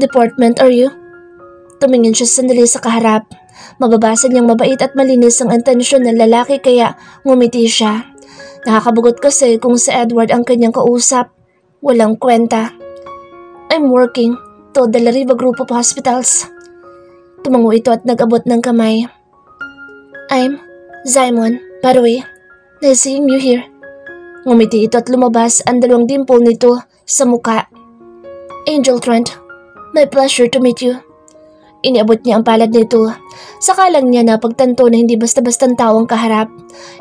department are you? Tumingin siya sandali sa kaharap. Mababasa niyang mabait at malinis ang intensyon ng lalaki kaya ngumiti siya. Nakakabugot kasi kung si Edward ang kanyang kausap. Walang kwenta. I'm working to the La Riva Group of Hospitals. Tumango ito at nag-abot ng kamay. I'm Simon, by the way. Nice seeing you here. Ngumiti ito at lumabas ang 2 dimple nito sa muka. Angel Trent, my pleasure to meet you. Iniabot niya ang palad nito. Saka lang niya napagtanto na hindi basta-bastang tawang kaharap.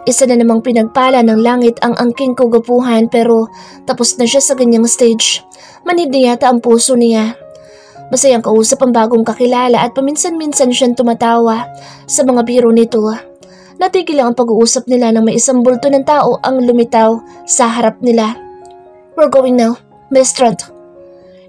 Isa na namang pinagpala ng langit ang angking kagapuhan pero tapos na siya sa ganyang stage. Manid na yata ang puso niya. Masayang kausap ang bagong kakilala at paminsan-minsan siyang tumatawa sa mga biro nito. Natigil lang ang pag-uusap nila nang may isang bulto ng tao ang lumitaw sa harap nila. We're going now, Miss Trent.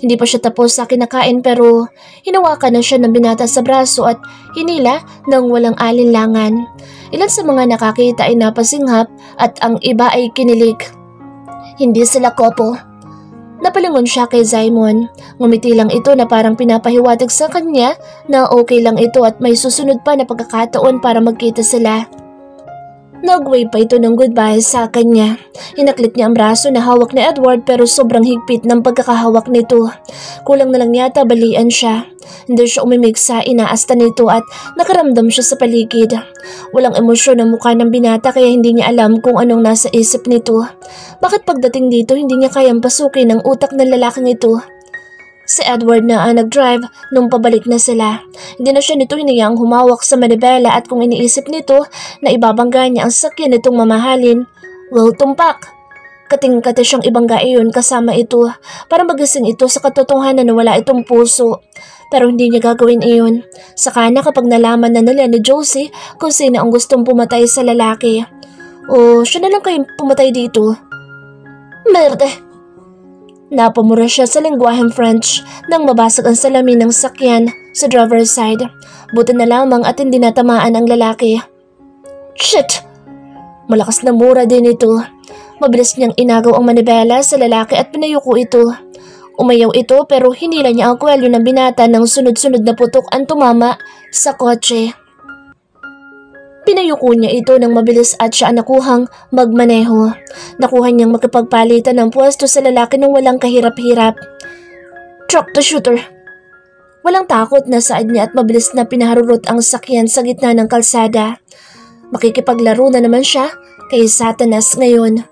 Hindi pa siya tapos sa kinakain pero hinawakan na siya ng binata sa braso at hinila ng walang alinlangan. Ilan sa mga nakakita ay napasinghap at ang iba ay kinilig. Hindi sila kopo. Napalingon siya kay Simon. Ngumiti lang ito na parang pinapahiwatig sa kanya na okay lang ito at may susunod pa na pagkakataon para magkita sila. Nag-wave pa ito ng goodbye sa kanya. Hinaklit niya ang braso na hawak ni Edward pero sobrang higpit ng pagkakahawak nito. Kulang na lang yata balian siya. Hindi siya umimik sa inaasta nito at nakaramdam siya sa paligid. Walang emosyon ang mukha ng binata kaya hindi niya alam kung anong nasa isip nito. Bakit pagdating dito hindi niya kayang pasukin ang utak ng lalaking ito? Si Edward na ang nag-drive nung pabalik na sila. Hindi na siya nito hinayang humawak sa manibela at kung iniisip nito na ibabangga niya ang sakyan nitong mamahalin, well, tumpak. Kating-kati siyang ibangga iyon kasama ito para magising ito sa katotohanan na wala itong puso. Pero hindi niya gagawin iyon. Saka na kapag nalaman na nila ni Josie kung sino ang gustong pumatay sa lalaki. O siya na lang kayong pumatay dito. Merde! Napamura siya sa lengguaheng French nang mabasag ang salamin ng sakyan sa driver's side. Buti na lamang at hindi natamaan ang lalaki. Shit! Malakas na mura din ito. Mabilis niyang inagaw ang manibela sa lalaki at pinayuko ito. Umayaw ito pero hinila niya ang kwelyo ng binata ng sunod-sunod na putok ang tumama sa kotse. Pinayuko niya ito ng mabilis at siya nakuhang magmaneho. Nakuha niyang makipagpalitan ng pwesto sa lalaki ng walang kahirap-hirap. Truck to shooter. Walang takot na saad niya at mabilis na pinaharurot ang sakyan sa gitna ng kalsada. Makikipaglaro na naman siya kay Satanas ngayon.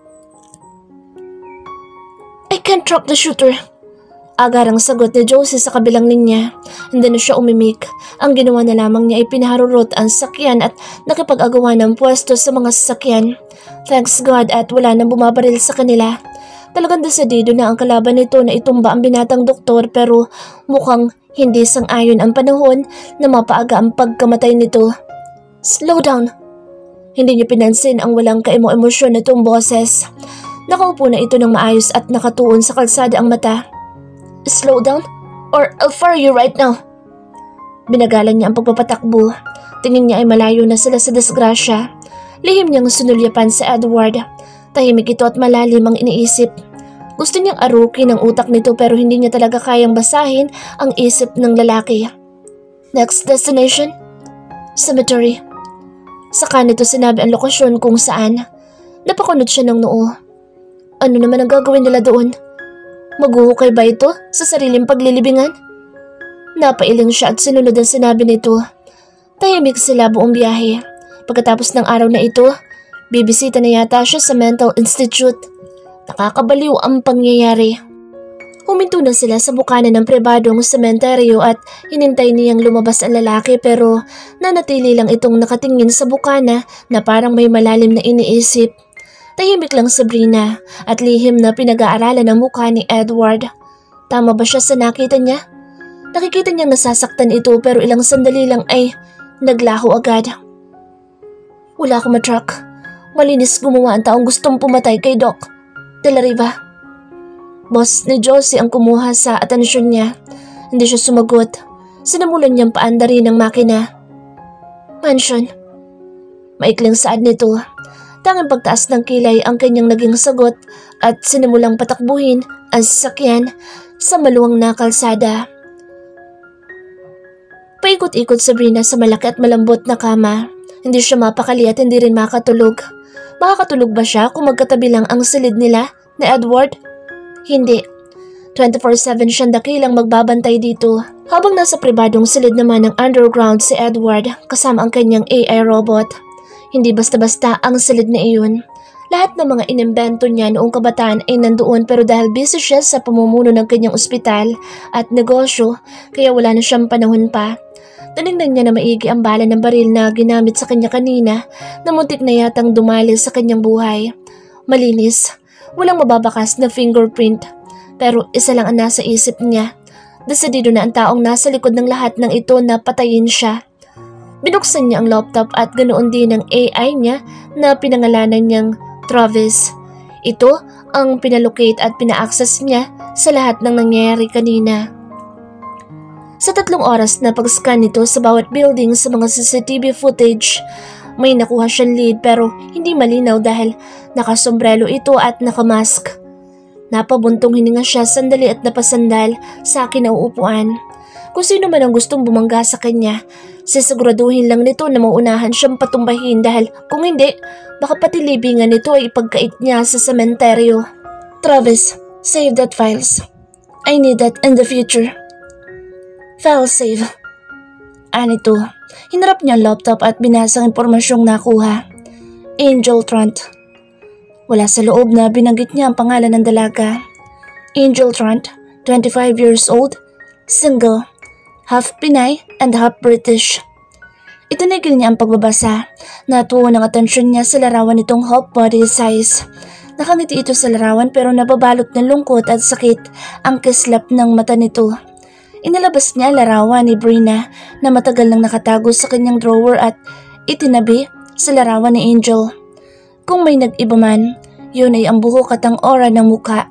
I can't truck the shooter. Agarang sagot ni Josie sa kabilang linya. Hindi na siya umimik. Ang ginawa na lamang niya ay pinaharurot ang sakyan at nakipag-agawa ng pwesto sa mga sasakyan. Thanks God at wala nang bumabaril sa kanila. Talagang desidido na ang kalaban nito na itumba ang binatang doktor pero mukhang hindi sang-ayon ang panahon na mapaaga ang pagkamatay nito. Slow down. Hindi niya pinansin ang walang kaemo-emosyon nitong boses. Nakaupo na ito ng maayos at nakatuon sa kalsada ang mata. Slow down or I'll fire you right now. Binagalan niya ang pagpapatakbo. Tingin niya ay malayo na sila sa disgrasya. Lihim niyang sinulyapan si Edward. Tahimik ito at malalim ang iniisip. Gusto niyang arukin ang utak nito pero hindi niya talaga kayang basahin ang isip ng lalaki. Next destination? Cemetery. Saka nito sinabi ang lokasyon kung saan. Napakunod siya ng noo. Ano naman ang gagawin nila doon? Maghuhukay ba ito sa sariling paglilibingan? Napailing siya at sinunod ang sinabi nito. Tahimik sila buong biyahe. Pagkatapos ng araw na ito, bibisita na yata siya sa mental institute. Nakakabaliw ang pangyayari. Huminto na sila sa bukana ng pribadong sementeryo at hinintay niyang lumabas ang lalaki pero nanatili lang itong nakatingin sa bukana na parang may malalim na iniisip. Tahimik lang Sabrina at lihim na pinag-aaralan ang mukha ni Edward. Tama ba siya sa nakita niya? Nakikita niyang nasasaktan ito pero ilang sandali lang ay naglaho agad. Wala akong matruck. Malinis gumawa ang taong gustong pumatay kay Doc De La Riva. Boss ni Josie ang kumuha sa atensyon niya. Hindi siya sumagot. Sinamulan niyang paandarin ng makina. Mansion. Maikling saad nito. Tanging pagtaas ng kilay ang kanyang naging sagot at sinimulang patakbuhin ang sasakyan sa maluwang na kalsada. Paikot-ikot si Brina sa malaki at malambot na kama. Hindi siya mapakali at hindi rin makatulog. Makakatulog ba siya kung magkatabi lang ang silid nila ni Edward? Hindi. 24/7 siyang dakilang magbabantay dito. Habang nasa pribadong silid naman ng underground si Edward kasama ang kanyang AI robot. Hindi basta-basta ang silid na iyon. Lahat ng mga inimbento niya noong kabataan ay nandoon pero dahil busy siya sa pamumuno ng kanyang ospital at negosyo kaya wala na siyang panahon pa. Tinignan niya na maigi ang bala ng baril na ginamit sa kanya kanina na muntik na yatang dumali sa kanyang buhay. Malinis, walang mababakas na fingerprint. Pero isa lang ang nasa isip niya. Desidido na ang taong nasa likod ng lahat ng ito na patayin siya. Binuksan niya ang laptop at ganoon din ang AI niya na pinangalanan niyang Travis. Ito ang pinalocate at pina-access niya sa lahat ng nangyayari kanina. Sa 3 oras na pag-scan nito sa bawat building sa mga CCTV footage, may nakuha siyang lead pero hindi malinaw dahil nakasombrelo ito at nakamask. Napabuntong hininga siya sandali at napasandal sa kinauupuan. Kung sino man ang gustong bumangga sa kanya, sisiguraduhin lang nito na maunahan siyang patumbahin dahil kung hindi, baka pati libingan nito ay ipagkait niya sa sementeryo. Travis, save that files. I need that in the future. File save. Anito, hinarap niya ang laptop at binasa ang impormasyong nakuha. Angel Trant. Wala sa loob na binanggit niya ang pangalan ng dalaga. Angel Trant, 25 years old, single, half Pinay and half British. Itinigil niya ang pagbabasa. Natuwa ng atensyon niya sa larawan nitong half body size. Nakangiti ito sa larawan pero nababalot ng lungkot at sakit ang kislap ng mata nito. Inilabas niya ang larawan ni Brina na matagal nang nakatago sa kanyang drawer at itinabi sa larawan ni Angel. Kung may nag-iba man, yun ay ang buhok at ang aura ng mukha.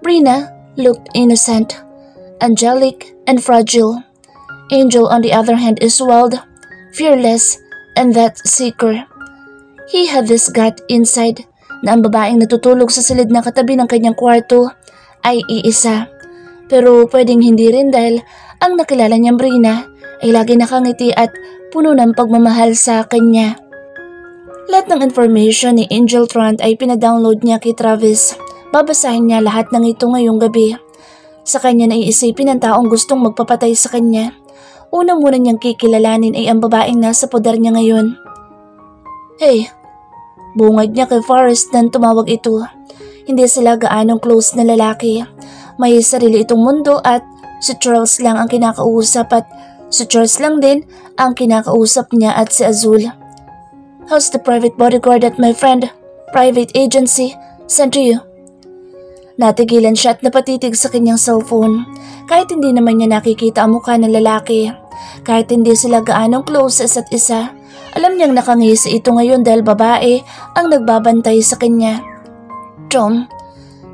Brina looked innocent, angelic, and fragile. Angel on the other hand is wild, fearless, and that seeker. He had this gut inside na ang babaeng natutulog sa silid na katabi ng kanyang kwarto ay iisa. Pero pwedeng hindi rin dahil ang nakilala niyang Brina ay lagi nakangiti at puno ng pagmamahal sa kanya. Lahat ng information ni Angel Trant ay pinadownload niya kay Travis. Babasahin niya lahat ng ito ngayong gabi. Sa kanya naiisipin ang taong gustong magpapatay sa kanya. Una muna niyang kikilalanin ay ang babaeng nasa poder niya ngayon. Hey, bungad niya kay Forrest nang tumawag ito. Hindi sila gaanong close na lalaki. May sarili itong mundo at si Charles lang ang kinakausap at si Charles lang din ang kinakausap niya at si Azul. How's the private bodyguard at my friend, private agency, sent to you? Natigilan siya at napatitig sa kanyang cellphone. Kahit hindi naman niya nakikita ang mukha ng lalaki. Kahit hindi sila gaanong close sa isa't isa, alam niyang nakangisi ito ngayon dahil babae ang nagbabantay sa kanya. Tom,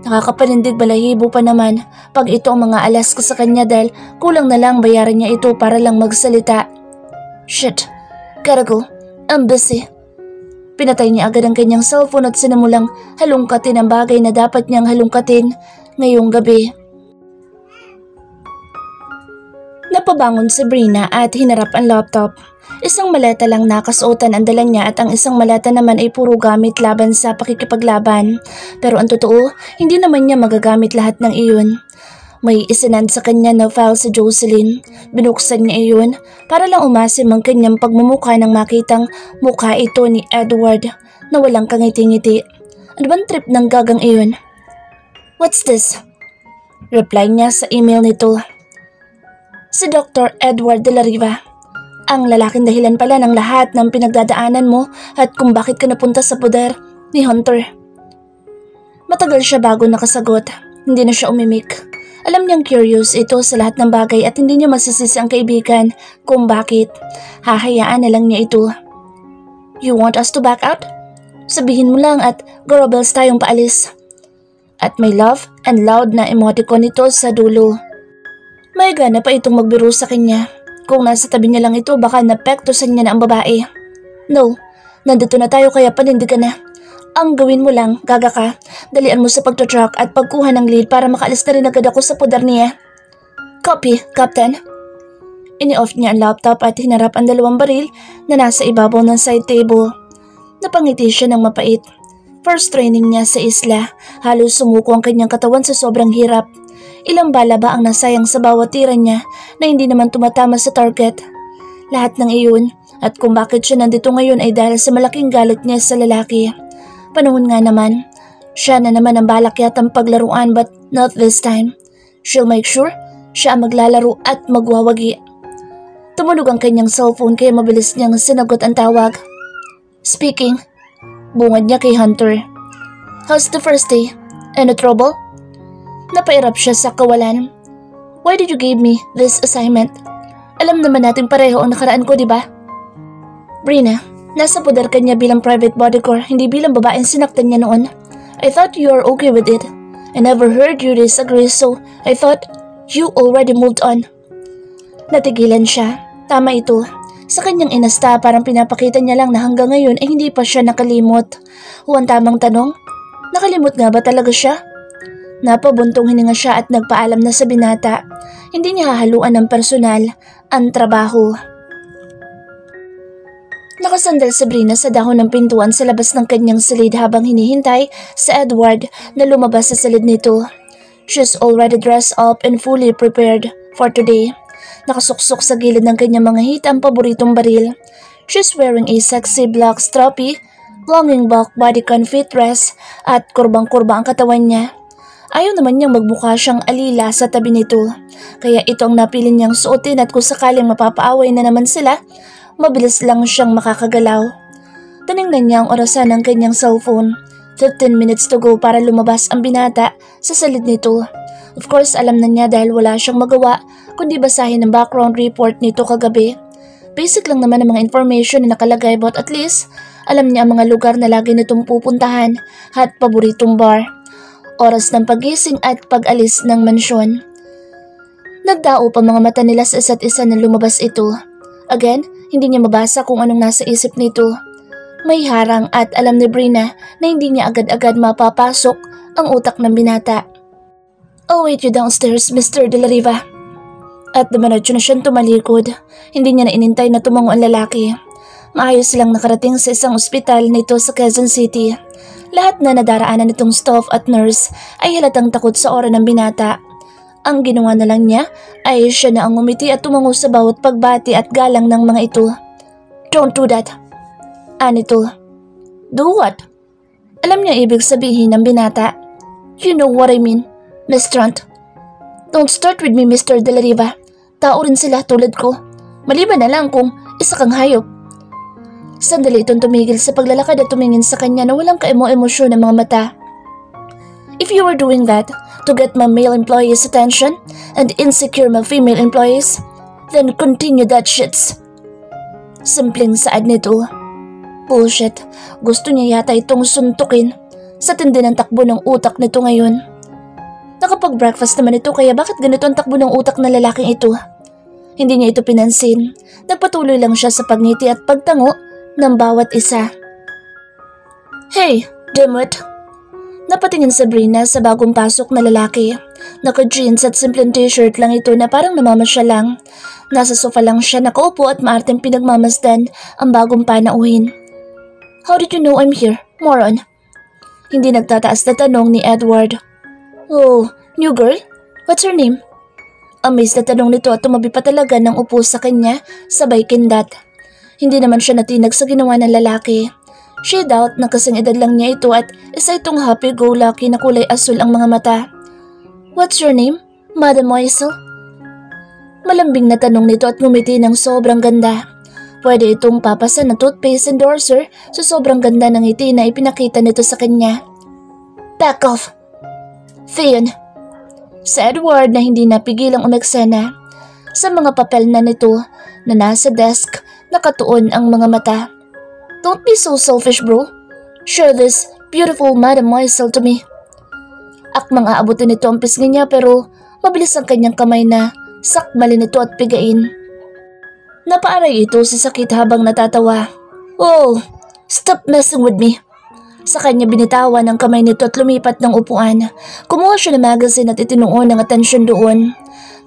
nakakapanindig balahibo pa naman pag ito ang mga alas ko sa kanya dahil kulang na lang bayaran niya ito para lang magsalita. Shit, gotta go, I'm busy. Pinatay niya agad ang kanyang cellphone at sinimulang halungkatin ang bagay na dapat niyang halungkatin ngayong gabi. Napabangon si Brina at hinarap ang laptop. Isang maleta lang nakasuotan ang dala niya at ang isang maleta naman ay puro gamit laban sa pakikipaglaban. Pero ang totoo, hindi naman niya magagamit lahat ng iyon. May isinand sa kanya na file si Jocelyn. Binuksan niya iyon para lang umasim ang kanyang pagmumukha nang makitang mukha ito ni Edward na walang kangiti-ngiti. Ano bang trip ng gagang iyon? What's this? Reply niya sa email nito. Si Dr. Edward de la Riva. Ang lalaking dahilan pala ng lahat ng pinagdadaanan mo at kung bakit ka napunta sa poder ni Hunter. Matagal siya bago nakasagot. Hindi na siya umimik. Alam niyang curious ito sa lahat ng bagay at hindi niya masisisi ang kaibigan kung bakit. Hahayaan na lang niya ito. You want us to back out? Sabihin mo lang at gorobels tayong paalis. At may love and loud na emoticon nito sa dulo. May gana pa itong magbiro sa kanya. Kung nasa tabi niya lang ito baka napektusan niya na ang babae. No, nandito na tayo kaya panindigan na. Ang gawin mo lang, gaga ka, dalian mo sa pagtatrack at pagkuha ng lead para makaalis na rin agad ako sa poder niya. Copy, Captain. Ini-off niya ang laptop at hinarap ang 2 baril na nasa ibabaw ng side table. Napangiti siya ng mapait. First training niya sa isla, halos sumuko ang kanyang katawan sa sobrang hirap. Ilang bala ba ang nasayang sa bawat tira niya na hindi naman tumatama sa target. Lahat ng iyon at kung bakit siya nandito ngayon ay dahil sa malaking galit niya sa lalaki. Panahon nga naman, siya na naman ang balak yatang paglaruan but not this time. She'll make sure siya ang maglalaro at magwawagi. Tumunog ang kanyang cellphone kaya mabilis niyang sinagot ang tawag. Speaking. Bungad niya kay Hunter. How's the first day? Any trouble? Napairap siya sa kawalan. Why did you give me this assignment? Alam naman natin pareho ang nakaraan ko, di ba? Brina, nasa poder ka niya bilang private bodyguard, hindi bilang babaeng sinaktan niya noon. I thought you are okay with it. I never heard you disagree, so I thought you already moved on. Natigilan siya. Tama ito. Sa kanyang inasta, parang pinapakita niya lang na hanggang ngayon ay hindi pa siya nakalimot. Ang tamang tanong, nakalimot nga ba talaga siya? Napabuntong hininga siya at nagpaalam na sa binata. Hindi niya hahaluan ng personal ang trabaho. Nakasandal si Brina sa dahon ng pintuan sa labas ng kanyang silid habang hinihintay sa Edward na lumabas sa silid nito. She's already dressed up and fully prepared for today. Nakasuksok sa gilid ng kanyang mga hita ang paboritong baril. She's wearing a sexy black strappy, longing back bodycon fit dress at kurbang-kurba ang katawan niya. Ayaw naman niyang magmukha siyang alila sa tabi nito. Kaya ito ang napili niyang suotin at kung sakaling mapapaaway na naman sila, mabilis lang siyang makakagalaw. Tinignan niya ang orasan ng kanyang cellphone. 15 minutes to go para lumabas ang binata sa silid nito. Of course, alam na niya dahil wala siyang magawa kundi basahin ang background report nito kagabi. Basic lang naman ang mga information na nakalagay but at least alam niya ang mga lugar na lagi nitong pupuntahan at paboritong bar. Oras ng pagising at pag-alis ng mansyon. Nagdao pa mga mata nila sa isa't isa nang lumabas ito. Again, hindi niya mabasa kung anong nasa isip nito. May harang at alam ni Brina na hindi niya agad-agad mapapasok ang utak ng binata. I'll wait you downstairs, Mr. De La Riva. At dumiretso na siyang tumalikod. Hindi niya na inintay na tumango ang lalaki. Maayos silang nakarating sa isang ospital nito sa Quezon City. Lahat na nadaraanan nitong staff at nurse ay halatang takot sa aura ng binata. Ang ginawa na lang niya ay siya na ang umiti at tumango sa bawat pagbati at galang ng mga ito. Don't do that. Anito. Do what? Alam niya ibig sabihin ng binata. You know what I mean, Miss Trant. Don't start with me, Mr. De La Riva. Tao rin sila tulad ko. Maliban na lang kung isa kang hayop. Sandali itong tumigil sa paglalakad at tumingin sa kanya na walang kaemo-emosyon ng mga mata. If you were doing that to get my male employees' attention and insecure my female employees, then continue that shits. Simpleng saad nito. Bullshit. Gusto niya yata itong suntukin. Sa tindi ng takbo ng utak nito ngayon. Nakapag-breakfast naman ito kaya bakit ganito ang takbo ng utak ng lalaking ito? Hindi niya ito pinansin. Nagpatuloy lang siya sa pagngiti at pagtango ng bawat isa. Hey, dimwit! Napatingin sa Brina sa bagong pasok na lalaki. Naka-jeans at simpleng t-shirt lang ito na parang namamasya lang. Nasa sofa lang siya nakaupo at maarteng pinagmamasdan ang bagong panauhin. How did you know I'm here, moron? Hindi nagtataas na tanong ni Edward. Oh, new girl? What's her name? Amazed na tanong nito at tumabi pa talaga ng upo sa kanya sabay kindat. Hindi naman siya natinag sa ginawa ng lalaki. She doubt na kasing edad lang niya ito at isa itong happy-go-lucky na kulay asul ang mga mata. What's your name, Mademoiselle? Malambing na tanong nito at ngumiti ng sobrang ganda. Pwede itong papasan na toothpaste endorser sa sobrang ganda ng ngiti na ipinakita nito sa kanya. Back off! Theon. Sa Edward na hindi napigilang umeksena. Sa mga papel na nito na nasa desk, nakatuon ang mga mata. Don't be so selfish, bro. Share this beautiful mademoiselle to me. Akmang aabutin nito ang pisngi niya pero mabilis ang kanyang kamay na sakmalin nito at pigain. Napaaray ito sa sakit habang natatawa. Oh, stop messing with me. Sa kanya binitawan ang kamay nito at lumipat ng upuan. Kumuha siya ng magazine at itinuon ng atensyon doon.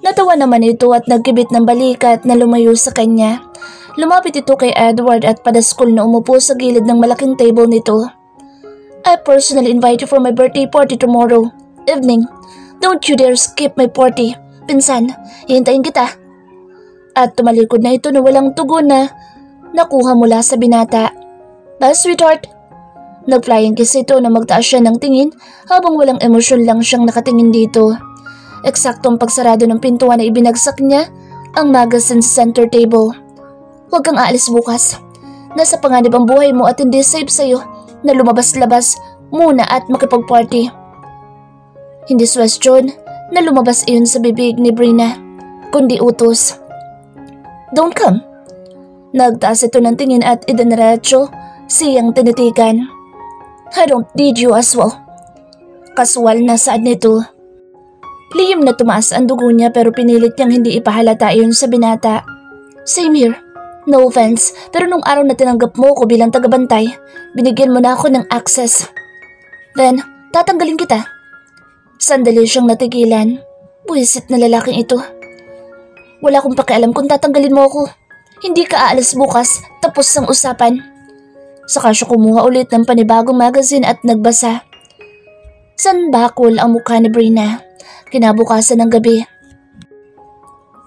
Natawa naman ito at nagkibit ng balikat na lumayo sa kanya. Lumapit ito kay Edward at padaskol na umupo sa gilid ng malaking table nito. I personally invite you for my birthday party tomorrow evening. Don't you dare skip my party. Pinsan, hihintayin kita. At tumalikod na ito na walang tugon na nakuha mula sa binata. Bye, sweetheart. Nag-flying kiss ito na magtaas siya ng tingin habang walang emosyon lang siyang nakatingin dito. Eksaktong pagsarado ng pintuan na ibinagsak niya ang magazine sa center table. Huwag kang aalis bukas. Nasa panganib ang buhay mo at hindi safe sa'yo na lumabas-labas muna at makipag-party. Hindi suwestyon na lumabas iyon sa bibig ni Brina, kundi utos. Don't come. Nagtaas ito ng tingin at idiniretso siyang tinitigan. I don't need you as well. Kaswal na saad nito. Lihim na tumaas ang dugo niya pero pinilit niyang hindi ipahalata iyon sa binata. Same here. No offense, pero nung araw na tinanggap mo ko bilang tagabantay, binigyan mo na ako ng access. Then, tatanggalin kita. Sandali siyang natigilan. Buwisit na lalaking ito. Wala akong pakialam kung tatanggalin mo ako. Hindi ka aalis bukas, tapos ang usapan. Saka siya kumuha ulit ng panibagong magazine at nagbasa. Sanbakol ang mukha ni Brina. Kinabukasan ng gabi.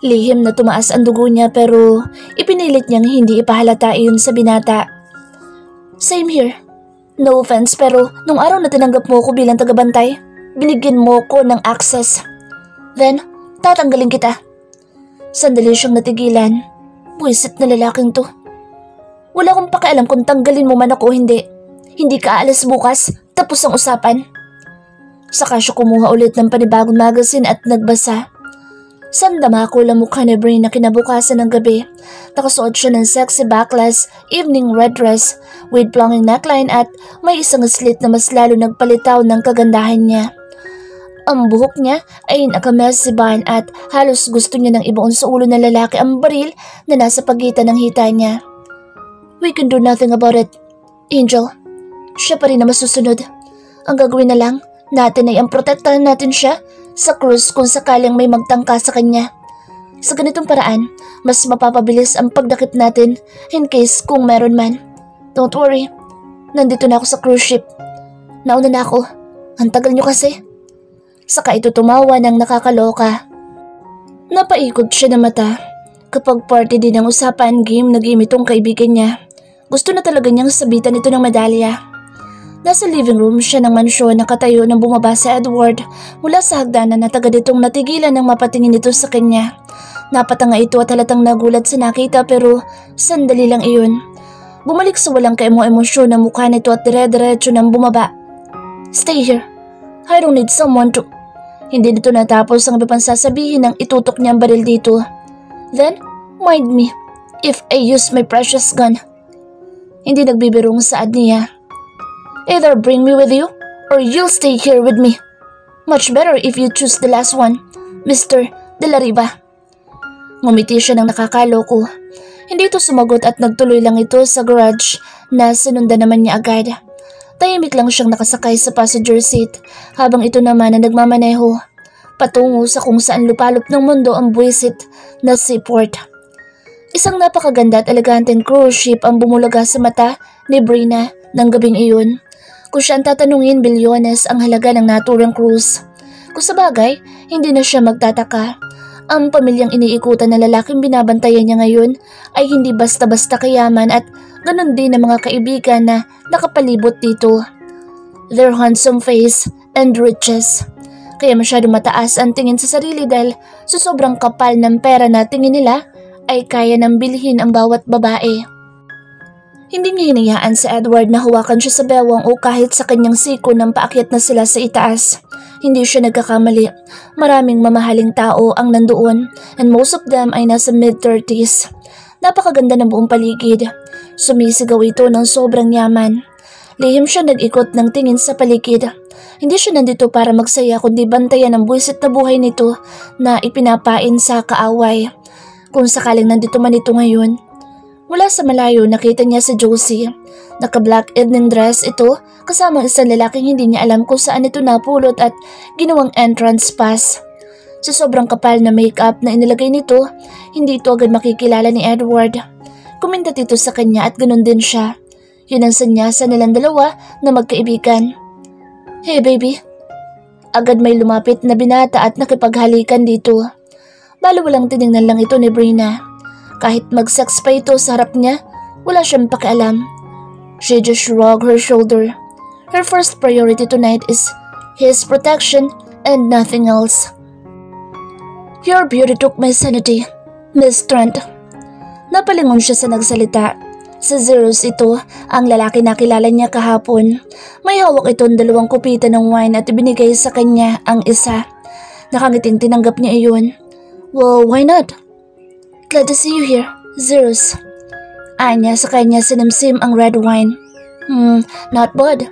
Lihim na tumaas ang dugo niya pero ipinilit niyang hindi ipahalata iyon sa binata. Same here. No offense pero nung araw na tinanggap mo ko bilang tagabantay, binigyan mo ko ng access. Then, tatanggalin kita. Sandali siyang natigilan. Buwisit na lalaking to. Wala akong pakialam kung tanggalin mo man ako o hindi. Hindi ka aalis bukas, tapos ang usapan. Saka siya kumuha ulit ng panibagong magazine at nagbasa. Sandamako lang mukha ni Brina na kinabukasan ng gabi. Nakasuot siya ng sexy backless evening red dress with flowing neckline at may isang slit na mas lalo nagpalitaw ng kagandahan niya. Ang buhok niya ay nakamessy bun at halos gusto niya nang ibaon sa ulo ng lalaki ang baril na nasa pagitan ng hita niya. We can do nothing about it, Angel. Siya pa rin na masusunod. Ang gagawin na lang natin ay ang protektahan natin siya sa cruise kung sakaling may magtangka sa kanya. Sa ganitong paraan, mas mapapabilis ang pagdakip natin in case kung meron man. Don't worry, nandito na ako sa cruise ship. Nauna na ako, ang tagal niyo kasi. Saka ito tumawa ng nakakaloka. Napaikot siya ng mata. Kapag party din ang usapan, game na game itong kaibigan niya. Gusto na talaga niyang sabitan ito ng medalya. Nasa living room siya ng mansyon na katayo nang bumaba si Edward mula sa hagdanan na taga ditong natigilan ng mapatingin ito sa kanya. Napatanga ito at halatang nagulat sa nakita pero sandali lang iyon. Bumalik sa walang kaemo-emosyon ang mukha nito at dire-diretso nang bumaba. Stay here. I don't need someone to... Hindi nito natapos ang iba pang sasabihin nang itutok niya ang baril dito. Then, mind me, if I use my precious gun. Hindi nagbibirong saad niya. Either bring me with you, or you'll stay here with me. Much better if you choose the last one, Mr. De La Riva. Ngumiti siya ng nakakaloko. Hindi ito sumagot at nagtuloy lang ito sa garage na sinundan naman niya agad. Tahimik lang siyang nakasakay sa passenger seat habang ito naman na nagmamaneho patungo sa kung saan lupalop ng mundo ang buwisit na seaport. Isang napakaganda at eleganteng cruise ship ang bumulaga sa mata ni Brina ng gabing iyon. Kung siya ang tatanungin, bilyones ang halaga ng naturang cruise. Kung sa bagay, hindi na siya magtataka. Ang pamilyang iniikutan na lalaking binabantayan niya ngayon ay hindi basta-basta kayaman at ganun din ang mga kaibigan na nakapalibot dito. Their handsome face and riches. Kaya masyado mataas ang tingin sa sarili dahil sa sobrang kapal ng pera na tingin nila ay kaya nang bilhin ang bawat babae. Hindi niya hinayaan si Edward na hawakan siya sa bewang o kahit sa kanyang siko nang paakyat na sila sa itaas. Hindi siya nagkakamali. Maraming mamahaling tao ang nandoon and most of them ay nasa mid-30s. Napakaganda ng buong paligid. Sumisigaw ito ng sobrang yaman. Lihim siya nag-ikot ng tingin sa paligid. Hindi siya nandito para magsaya kundi bantayan ang buwisit na buhay nito na ipinapain sa kaaway. Kung sakaling nandito man ito ngayon. Mula sa malayo nakita niya si Josie. Naka-black evening dress ito kasama isang lalaking hindi niya alam kung saan ito napulot at ginawang entrance pass. Sa sobrang kapal na makeup na inilagay nito, hindi ito agad makikilala ni Edward. Kumindat ito sa kanya at ganun din siya. Yun ang sanyasa nilang dalawa na magkaibigan. "Hey baby." Agad may lumapit na binata at nakipaghalikan dito. Balo walang tinignan lang ito ni Brina. Kahit mag-sex pa ito sa harap niya, wala siyang pakialam. She just shrugged her shoulder. Her first priority tonight is his protection and nothing else. "Your beauty took my sanity, Miss Trent." Napalingon siya sa nagsalita. Si Zeus ito, ang lalaki na kilala niya kahapon. May hawak itong 2 kupita ng wine at ibinigay sa kanya ang isa. Nakangiting tinanggap niya iyon. "Well, why not?" "Glad to see you here, Zeus." Anya sa kanya sinimsim ang red wine. Not bad."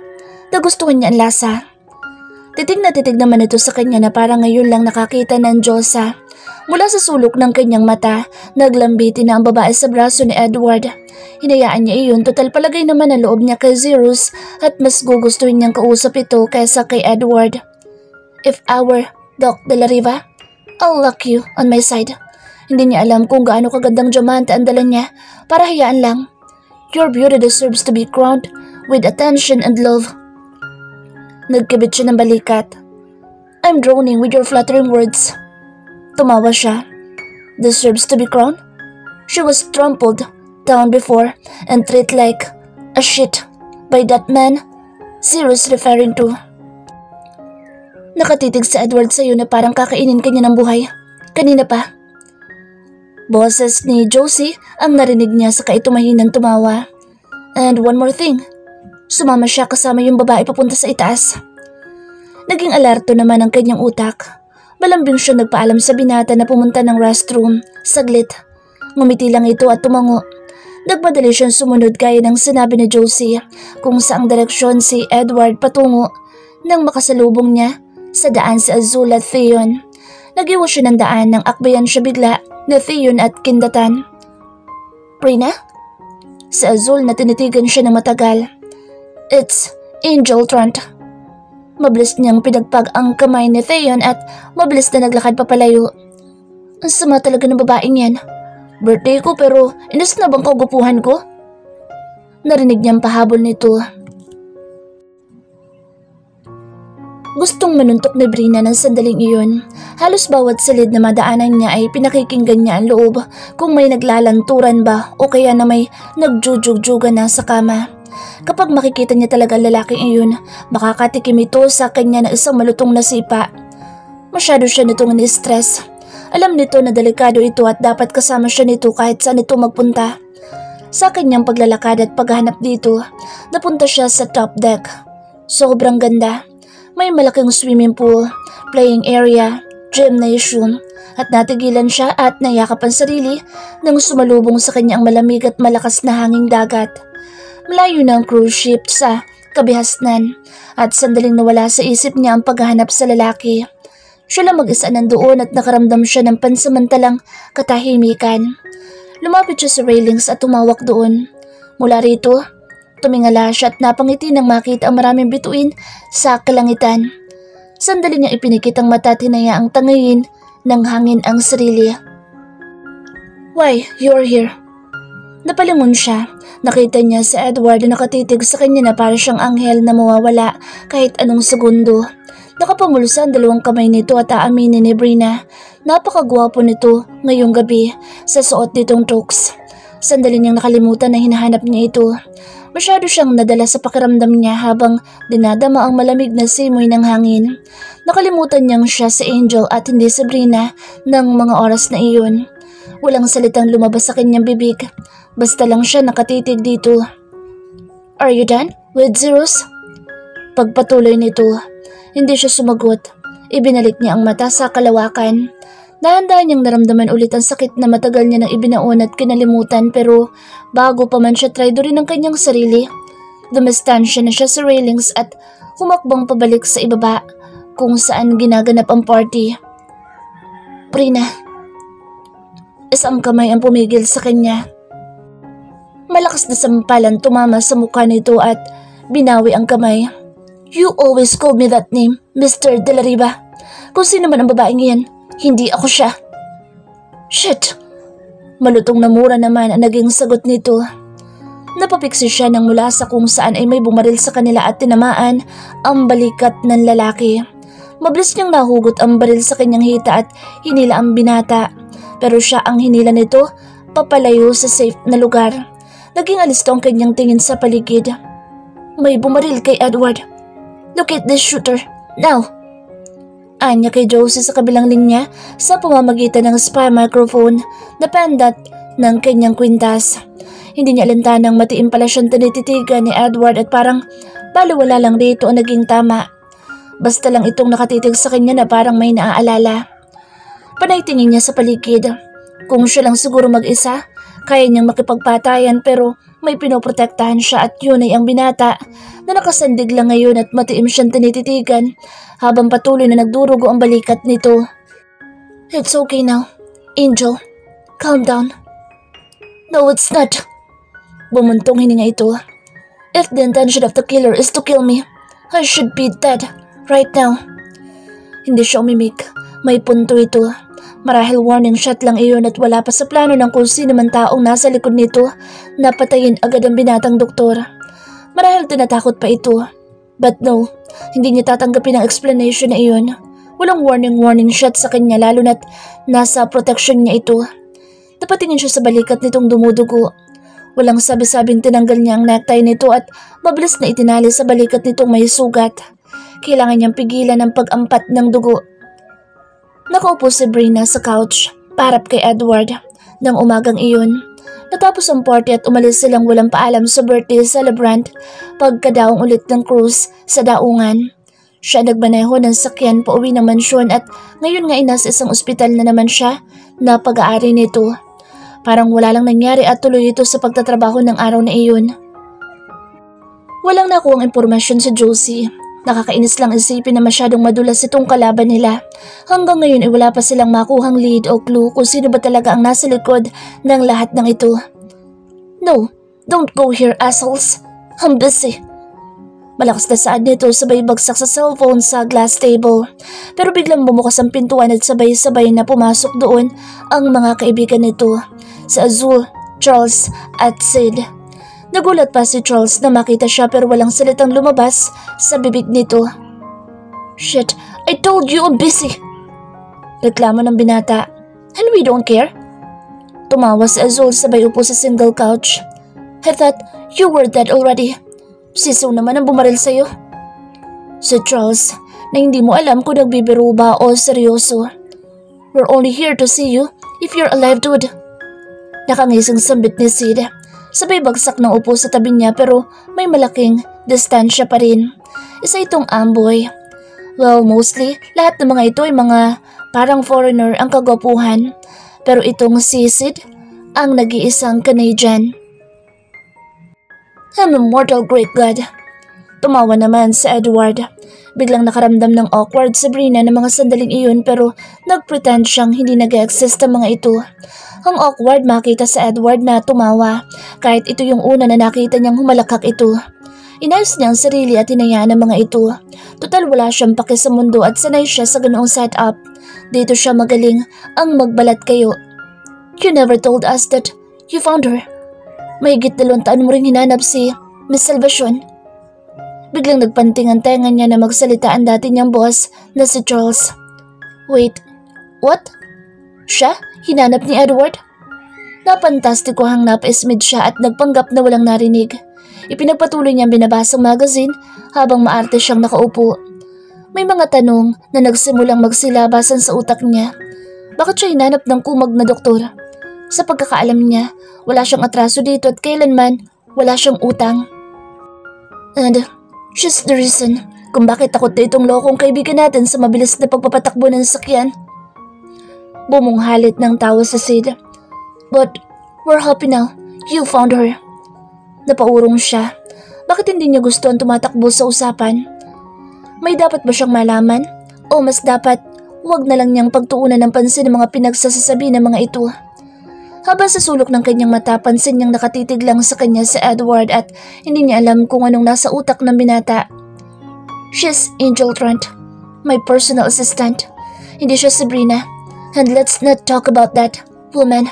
Nagustuhan niya ang lasa. Titig na titig naman ito sa kanya na parang ngayon lang nakakita ng Diyosa. Mula sa sulok ng kanyang mata, naglambiti na ang babae sa braso ni Edward. Hinayaan niya iyon, total palagay naman ang loob niya kay Zeus at mas gugustuhin niyang kausap ito kaysa kay Edward. "If I were Doc de la Riva, I'll lock you on my side." Hindi niya alam kung gaano kagandang diamante ang dala niya para hayaan lang. "Your beauty deserves to be crowned with attention and love." Nagkibit siya ng balikat. "I'm drowning with your flattering words." Tumawa siya. "Deserves to be crowned?" She was trampled down before and treated like a shit by that man Zeus referring to. Nakatitig sa Edward sa'yo na parang kakainin kanya ng buhay. Kanina pa. Boses ni Josie ang narinig niya saka ito mahinang tumawa. "And one more thing." Sumama siya kasama yung babae papunta sa itaas. Naging alerto naman ang kanyang utak. Malambing siya nagpaalam sa binata na pumunta ng restroom. Saglit. Ngumiti lang ito at tumango. Nagmadali siyang sumunod gaya ng sinabi ni Josie kung saang direksyon si Edward patungo nang makasalubong niya sa daan si Azul at Theon. Nag-iwas siya ng daan nang akbayan siya bigla na Theon at Kindatan. "Brina?" Si Azul na tinitigan siya ng matagal. "It's Angel Trent." Mabilis niyang pinagpag ang kamay ni Theon at mabilis na naglakad papalayo. "Ang sama talaga ng babaeng yan. Birthday ko pero inis na bang kagupuhan ko?" Narinig niyang pahabol nito. Gustong manuntok ni Brina ng sandaling iyon. Halos bawat silid na madaanan niya ay pinakikinggan niya ang loob kung may naglalanturan ba o kaya na may nagjujugjugan na sa kama. Kapag makikita niya talaga ang lalaking iyon, makakatikim ito sa kanya na isang malutong na sipa. Masyado siya nitong ni-stress. Alam nito na delikado ito at dapat kasama siya nito kahit saan ito magpunta. Sa kanyang paglalakad at paghahanap dito, napunta siya sa top deck. Sobrang ganda. May malaking swimming pool, playing area, gymnasium, at natigilan siya at nayakap ang sarili nang sumalubong sa kanya ang malamig at malakas na hanging dagat. Malayo na ang cruise ship sa kabihasnan at sandaling nawala sa isip niya ang paghahanap sa lalaki. Siya lang mag-isa nandoon at nakaramdam siya ng pansamantalang katahimikan. Lumapit siya sa railings at tumawak doon. Mula rito, tumingala siya at napangiti nang makita ang maraming bituin sa kalangitan. Sandali niya ipinikit ang mata at hinayaang tangayin ng hangin ang sarili. "Why, you're here?" Napalingon siya. Nakita niya si Edward na nakatitig sa kanya na para siyang anghel na mawawala kahit anong segundo. Nakapamulsa ang 2 kamay nito at aaminin ni Brina. Napakagwapo nito ngayong gabi sa suot nitong toques. Sandali niyang nakalimutan na hinahanap niya ito. Masyado siyang nadala sa pakiramdam niya habang dinadama ang malamig na simoy ng hangin. Nakalimutan niyang siya si Angel at hindi si Brina ng mga oras na iyon. Walang salitang lumabas sa kanyang bibig. Basta lang siya nakatitig dito. "Are you done with Zeus?" Pagpatuloy nito, hindi siya sumagot. Ibinalik niya ang mata sa kalawakan. Dahan-dahan niyang naramdaman ulit ang sakit na matagal niya nang ibinaon at kinalimutan pero bago pa man siya traidorin ng kanyang sarili, dumistansya na siya sa railings at humakbang pabalik sa ibaba kung saan ginaganap ang party. "Brina." Isang kamay ang pumigil sa kanya. Malakas na sampalan tumama sa mukha nito at binawi ang kamay. "You always called me that name, Mr. De La Riva. Kung sino man ang babaeng iyan, Hindi ako siya. Shit! Malutong na mura naman ang naging sagot nito. Napapiksi siya nang mula sa kung saan ay may bumaril sa kanila at tinamaan ang balikat ng lalaki. Mabilis niyang nahugot ang baril sa kanyang hita at hinila ang binata. Pero siya ang hinila nito papalayo sa safe na lugar. Naging alisto ang kanyang tingin sa paligid. May bumaril kay Edward. Look at this shooter. Now! Anya kay Josie sa kabilang linya sa pamamagitan ng spy microphone na pendant ng kanyang kwintas. Hindi niya alantanang matiin pala siyang tinititigan ni Edward at parang baliwala lang dito ang naging tama. Basta lang itong nakatitig sa kanya na parang may naaalala. Panay tingin niya sa paligid. Kung siya lang siguro mag-isa, kaya niyang makipagpatayan pero may pinoprotektahan siya at yun ay ang binata na nakasandig lang ngayon at matiim siyang tinititigan habang patuloy na nagdurugo ang balikat nito. It's okay now, Angel. Calm down. No, it's not. Bumuntong hininga ito. If the intention of the killer is to kill me, I should be dead right now. Hindi siya umimik. May punto ito. Marahil warning shot lang iyon at wala pa sa plano ng kung sino man taong nasa likod nito na patayin agad ang binatang doktor. Marahil tinatakot pa ito. But no, hindi niya tatanggapin ang explanation na iyon. Walang warning shot sa kanya lalo na't nasa protection niya ito. Napatingin siya sa balikat nitong dumudugo. Walang sabi-sabing tinanggal niya ang necktie nito at mabilis na itinali sa balikat nitong may sugat. Kailangan niyang pigilan ang pag-ampat ng dugo. Nakaupo si Brina sa couch, parap kay Edward. Nang umagang iyon, natapos ang party at umalis silang walang paalam sa birthday celebrant pagkadaong ulit ng cruise sa daungan. Siya nagmaneho ng sakyan pauwi ng mansyon at ngayon nga ay nasa isang ospital na naman siya na pag-aari nito. Parang wala lang nangyari at tuloy ito sa pagtatrabaho ng araw na iyon. Walang nakuhang impormasyon sa Josie. Nakakainis lang isipin na masyadong madulas itong kalaban nila. Hanggang ngayon ay wala pa silang makuhang lead o clue kung sino ba talaga ang nasa likod ng lahat ng ito. No, don't go here, assholes. I'm busy. Malakas na saad nito sabay bagsak sa cellphone sa glass table. Pero biglang bumukas ang pintuan at sabay-sabay na pumasok doon ang mga kaibigan nito. Si Azul, Charles at Sid. Nagulat pa si Charles na makita siya pero walang salitang lumabas sa bibig nito. Shit, I told you I'm busy. Reklamo ng binata. And we don't care. Tumawa si Azul sabay upo sa single couch. I thought you were dead already. Siso naman ang bumaril sa'yo. Si Charles na hindi mo alam kung nagbibiro ba o seryoso. We're only here to see you if you're alive, dude. Nakangising sambit ni Sid. Sabay bagsak ng upo sa tabi niya pero may malaking distansya pa rin. Isa itong amboy. Well, mostly, lahat ng mga ito ay mga parang foreigner ang kagwapuhan. Pero itong si Sid, ang nag-iisang Canadian. I'm immortal, great God. Tumawa naman si Edward. Biglang nakaramdam ng awkward si Brina ng mga sandaling iyon pero nagpretend siyang hindi nag-exist ang mga ito. Ang awkward makita sa Edward na tumawa kahit ito yung una na nakita niyang humalakak ito. Inayos niya ang sarili at hinayaan ang mga ito. Total wala siyang pake sa mundo at sanay siya sa ganoong setup. Dito siya magaling ang magbalat kayo. You never told us that you found her. Mahigit 2 taon mo rin hinanap si Miss Salvacion. Biglang nagpanting ang tenga niya na magsalita ang dati niyang boss na si Charles. Wait, what? Siya? Hinanap ni Edward? Napantastikohang napaismid siya at nagpanggap na walang narinig. Ipinagpatuloy niyang binabasang magazine habang maarte siyang nakaupo. May mga tanong na nagsimulang magsilabasan sa utak niya. Bakit siya hinanap ng kumag na doktor? Sa pagkakaalam niya, wala siyang atraso dito at kailanman wala siyang utang. And she's the reason kung bakit takot na itong lokong kaibigan natin sa mabilis na pagpapatakbo ng sakyan. Bumunghalit ng tawa sa Sid. But we're happy now. You found her. Napaurong siya. Bakit hindi niya gusto ang tumatakbo sa usapan? May dapat ba siyang malaman? O mas dapat, huwag na lang niyang pagtuunan ng pansin ng mga pinagsasasabi ng mga ito. Habang sa sulok ng kanyang mata, pansin niyang nakatitig lang sa kanya si Edward at hindi niya alam kung anong nasa utak ng binata. She's Angel Trent, my personal assistant. Hindi siya Sabrina. And let's not talk about that, woman.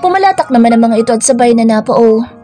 Pumalatak naman ang mga ito at sabay na napao.